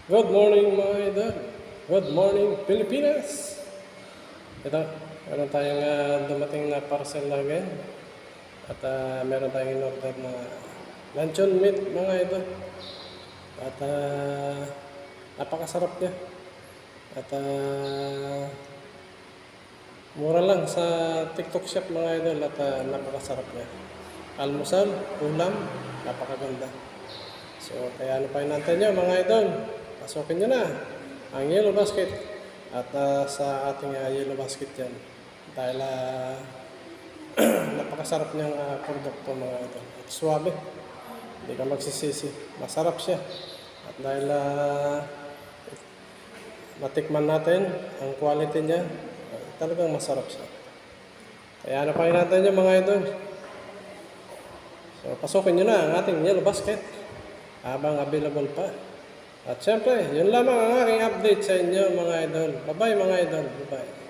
Good morning mga idol. Good morning Pilipinas. Ito, meron tayong dumating na parcel again. At meron tayong in-order na luncheon meat mga idol. At napakasarap niya. At mura lang sa TikTok shop mga idol. At napakasarap niya. Almusal, ulam, napakaganda. So kaya ano pa natin nyo mga idol. Pasukin nyo na ang yellow basket at sa ating yellow basket yan dahil napakasarap niyang produkto mga ito at suwabe, hindi ka magsisisi, masarap siya at dahil natikman natin ang quality niya, talagang masarap siya. Kaya ano pa natin yung mga idol. So pasukin nyo na ang ating yellow basket habang available pa. At syempre, yun lamang ang aking update sa inyo mga idol. Bye-bye mga idol. Bye-bye.